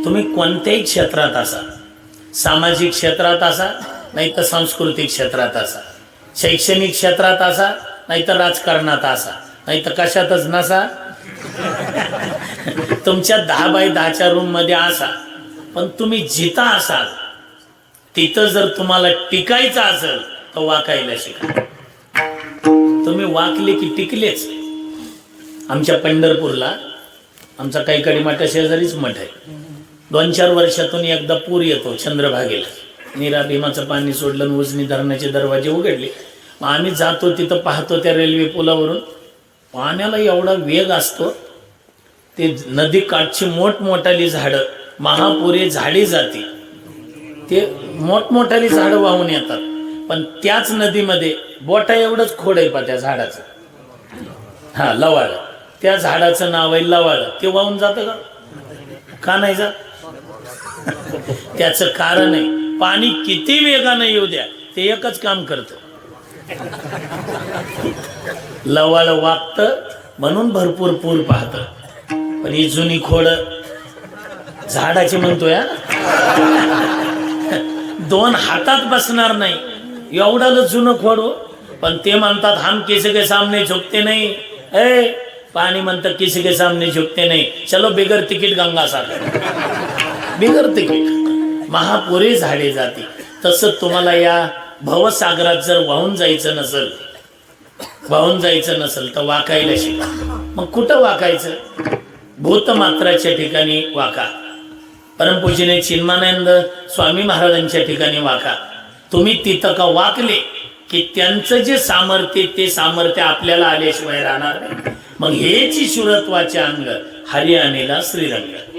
तुम्ही कोणत्याही क्षेत्रात असा, सामाजिक क्षेत्रात असा, नाही तर सांस्कृतिक क्षेत्रात असा, शैक्षणिक क्षेत्रात असा, नाही तर राजकारणात असा, नाही तर कशातच नसा, तुमच्या 10 बाय 10च्या रूम मध्ये असा, पण तुम्ही जिथं असाल तिथं जर तुम्हाला टिकायचं असेल तर वाकायला शिका. तुम्ही वाकले की टिकलेच. आमच्या पंढरपूरला आमचा कैकाडी मठा शेजारीच मठ आहे. 2-4 वर्षातून एकदा पूर येतो चंद्रभागेला. नीरा भीमाचं पाणी सोडलं, उजनी धरणाचे दरवाजे उघडले. मग आम्ही जातो तिथं, पाहतो त्या रेल्वे पुलावरून पाण्याला एवढा वेग असतो. ते नदी काठची मोठमोठाली झाडं, महापुरे झाडी जाते, ते मोठमोठाली झाडं वाहून येतात. पण त्याच नदीमध्ये बोटा एवढंच खोड आहे पा त्या झाडाचं, हा लवाळ, त्या झाडाचं नाव आहे लवाळ. ते वाहून जातं का नाही जात? त्याचं कारण आहे, पाणी किती वेगानं येऊ द्या ते एकच काम करतं, लवाळ वागतं म्हणून भरपूर पूर पाहतं. पण ही जुनी खोड झाडाची म्हणतोय, 2 हातात बसणार नाही एवढं जुनं खोड. पण ते म्हणतात हम किसी के सामने झुकते नहीं. ए पाणी म्हणतं किसी के सामने झुकते नहीं, चलो बिगर तिकीट गंगा सागर. बिगर तिकीट महापुरे झाडे जाते. तसं तुम्हाला या भवसागरात जर वाहून जायचं नसेल तर वाकायला शिका. मग कुठं वाकायचं? भूतमात्राच्या ठिकाणी वाका. परमपूजनीय चिन्मानंद स्वामी महाराजांच्या ठिकाणी वाका. तुम्ही तिथं का वाकले की त्यांचं जे सामर्थ्य ते सामर्थ्य आपल्याला आल्याशिवाय राहणार नाही. मग हेची शुरत्वाचे अंग हरियाणेला श्रीरंग.